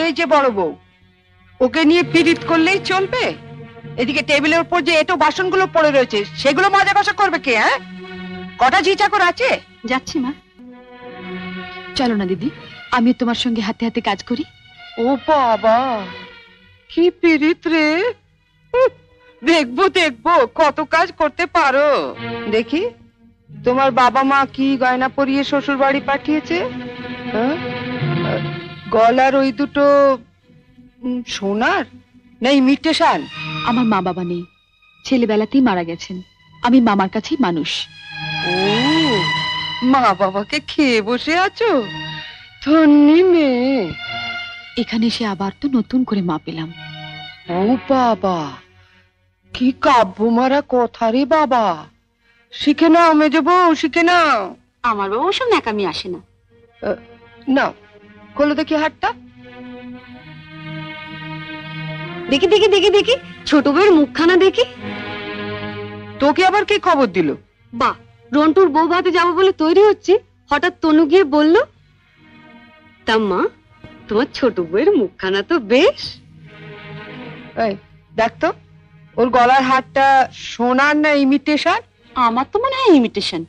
এই যে বড় বউ, ওকে নিয়ে পিরিত করলেই চলবে? এদিকে টেবিলের উপর যে এটো বাসনগুলো পড়ে রয়েছে সেগুলো মাজা কষা করবে কে? হ্যাঁ, কটা ঝি চাকর আছে? যাচ্ছি মা। চলো না দিদি, আমি তোমার সঙ্গে হাতে হাতে কাজ করি। ও বাবা, কি পিরিত রে! দেখবো দেখবো কত কাজ করতে পারো। দেখি তোমার বাবা মা কি গয়না পরিয়ে শ্বশুর বাড়ি পাঠিয়েছে। হ্যাঁ, গলার ওই দুটো সোনার না ইমিটেশন? আমার মা বাবা নেই, ছেলেবেলাতেই মারা গেছেন। আমি মামার কাছেই মানুষ। ও, মা বাবাকে খেয়ে বসে আছো? ধন্যি মেয়ে। এখানে এসে আবার তো নতুন করে মা পেলাম। ও বাবা, কি কাব্য মারা কথা রে বাবা! শিখে নাও মেজো বউ, শিখে নাও। আমার বাবা ওসব ন্যাকামি আসে না। নাও, খোলো দেখি হাতটা। দেখি দেখি দেখি দেখি, ছোট বউয়ের মুখখানা দেখি। তোকে আবার কে খবর দিল? বা, রন্টুর বউ ভাতে যাবো বলে তৈরি হচ্ছে, হঠাৎ তনু গিয়ে বলল। তা মা, তোমার ছোট বউয়ের মুখখানা তো বেশ। এই দেখ তো, ওর গলার হারটা সোনার না ইমিটেশন? আমার তো মনে হয় ইমিটেশন।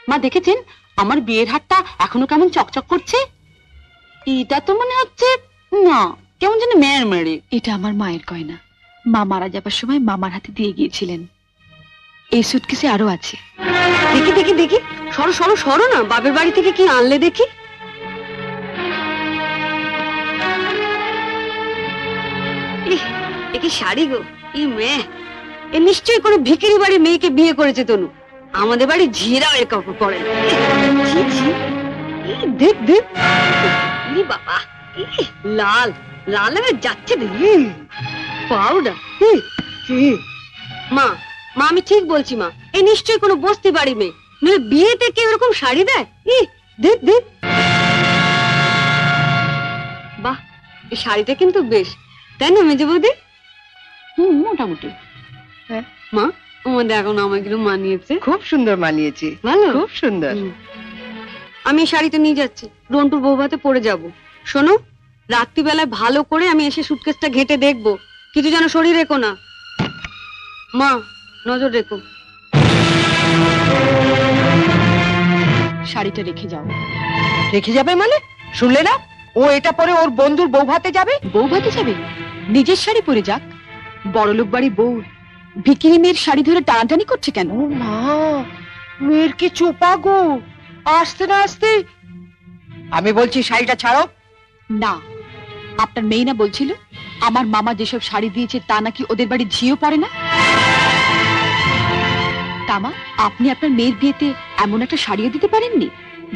মা দেখেছেন আমার বিয়ের হারটা এখনো কেমন চকচক করছে? এটা তো মনে হচ্ছে না, কেমন যেন মেয়ের মেরে। এটা আমার মায়ের গয়না, মা মারা যাবার সময় মামার হাতে দিয়ে গিয়েছিলেন। এই সুটকেসে আরো আছে। দেখি দেখি দেখি, সরো সরো সরো না, বাপের বাড়ি থেকে কি আনলে দেখি। এ কি শাড়ি গো! ই মেয়ে, এ নিশ্চয়ই কোনো ভিখারি বাড়ির মেয়েকে বিয়ে করেছে তনু। আমাদের বাড়ি ঝিরাও এর কাপড় পরে না। ছি, ছি। দেখ দেখ, বাবা, লাল লাল হয়ে যাচ্ছে পাউডার। মা মা, আমি ঠিক বলছি মা, এ নিশ্চয়ই কোনো বস্তি বাড়ি মেয়ে, নইলে বিয়েতে কেউ এরকম শাড়ি দেয়? দেখ দেখ, বাহ, এই শাড়িটা কিন্তু বেশ, তাই না মেজে বৌদি? মোটামুটি। হ্যাঁ মা, আমাদের এখন আমাকে মানিয়েছে। খুব সুন্দর মানিয়েছে, ভালো, খুব সুন্দর। আমি এই শাড়িটা নিয়ে যাচ্ছি, রন্টুর বউ ভাতে পরে যাব। শোনো, রাত্রিবেলায় ভালো করে আমি এসে সুটকেসটা ঘেটে দেখবো, কিছু যেন শরীর রেখো না। মা, নজর রেখো। শাড়িটা রেখে যাও। রেখে যাবে মানে? শুনলে না, ও এটা পরে ওর বন্ধুর বউ ভাতে যাবে। বউ ভাতে যাবে? নিজের শাড়ি পরে যাক। বড়লোক বাড়ি বউ ভিখিরি মেয়ের শাড়ি ধরে টানাটানি করছে কেন? ও মা, মেয়ের কি চোপা গো! আসতে না আসতে। আমি বলছি শাড়িটা ছাড়ো। না, আপনার মেয়ে না বলছিল আমার মামা যেসব শাড়ি দিয়েছে তা নাকি ওদের বাড়ি ঝিও পড়ে না? তামা, আপনি আপনার মেয়ের বিয়েতে এমন একটা শাড়িও দিতে পারেননি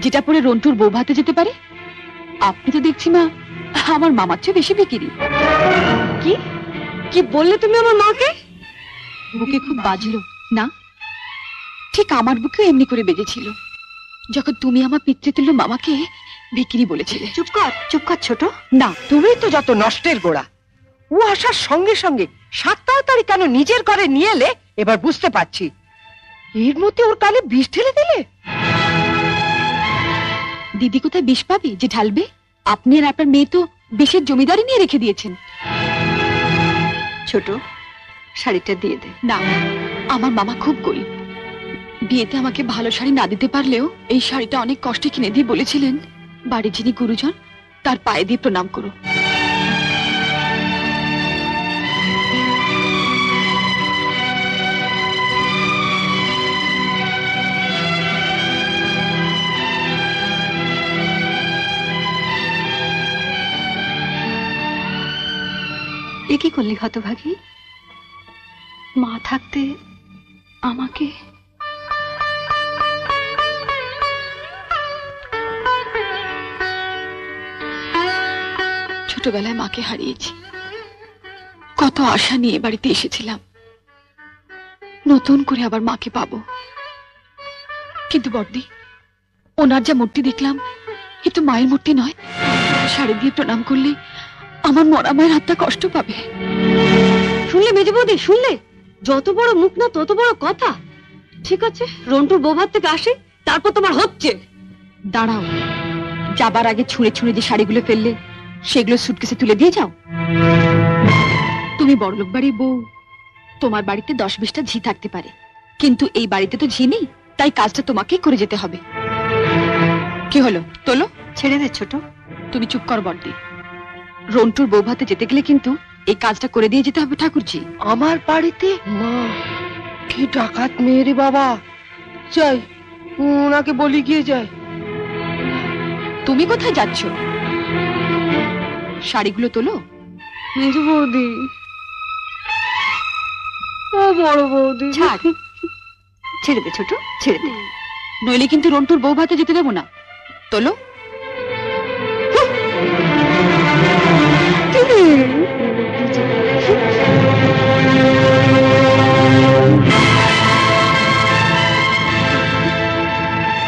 যেটা পরে রন্টুর বউ ভাতে যেতে পারে? আপনি তো দেখছি মা আমার মামার চেয়ে বেশি বিক্রি। কি কি বললে তুমি আমার মাকে? বুকে খুব বাজলো না? ঠিক আমার বুকেও এমনি করে বেজেছিল যখন তুমি আমার পিতৃতুল্য মামাকে বিক্রি বলেছিলে। চুপ কর ছোট। না, তুমি তো যত নষ্টের গোড়া। ও আসার সঙ্গে সঙ্গে 7 তাড়াতাড়ি কেন নিজের ঘরে নিয়ে এলে এবার বুঝতে পারছি। এর মধ্যে ওর কানে বিষ ঢেলে দিলে। দিদি কোথায় বিষ পাবে যে ঢালবে? আপনি আর আপনার মেয়ে তো বিষের জমিদারি নিয়ে রেখে দিয়েছেন। ছোট, শাড়িটা দিয়ে দে। না, আমার মামা খুব গরিব, বিয়েতে আমাকে ভালো শাড়ি না দিতে পারলেও এই শাড়িটা অনেক কষ্টে কিনে দিয়ে বলেছিলেন বাড়ির যিনি গুরুজন তার পায়ে দিয়ে প্রণাম করো। এ কি করলি হতভাগী? মা থাকতে আমাকে। ছোটবেলায় মাকে হারিয়েছি, কত আশা নিয়ে বাড়িতে এসেছিলাম, নতুন করে আবার মাকে পাবো। কিন্তু বড়দি, ওনার যা মূর্তি দেখলাম এ তো মায়ের মূর্তি নয়। শাড়ি দিয়ে প্রণাম করলে আমার মরা মায়ের হাতটা কষ্ট পাবে। শুনলে মেজে বৌদি, শুনলে? যত বড় মুখ না তত বড় কথা। ঠিক আছে, রন্টুর বৌভাত থেকে আসে, তারপর তোমার হচ্ছে। দাঁড়াও, যাবার আগে ছুঁড়ে ছুঁড়ে যে শাড়িগুলো ফেললে সেগুলো সুটকেসে তুলে দিয়ে যাও। তুমি বড়লোক বাড়ির বউ, তোমার বাড়িতে 10-20টা ঝি থাকতে পারে, কিন্তু এই বাড়িতে তো ঝি নেই, তাই কাজটা তোমাকেই করে যেতে হবে। কি হলো, তোলো। ছেড়ে দে ছোট। তুমি চুপ কর বড়দি। রন্টুর বউ ভাতে যেতে গেলে কিন্তু এই কাজটা করে দিয়ে যেতে হবে ঠাকুরজি। আমার বাড়িতে? মা, কি ডাকাত মেয়ে রে বাবা। যাই, ওনাকে বলি গিয়ে যায়। তুমি কোথায় যাচ্ছ? শাড়িগুলো তোলো। মেজো বৌদি, ও বড় বৌদি, ছাড়, ছেড়ে দে ছোট, ছেড়ে দে, নইলে কিন্তু রন্টুর বউ ভাতে যেতে দেবো না। তোলো।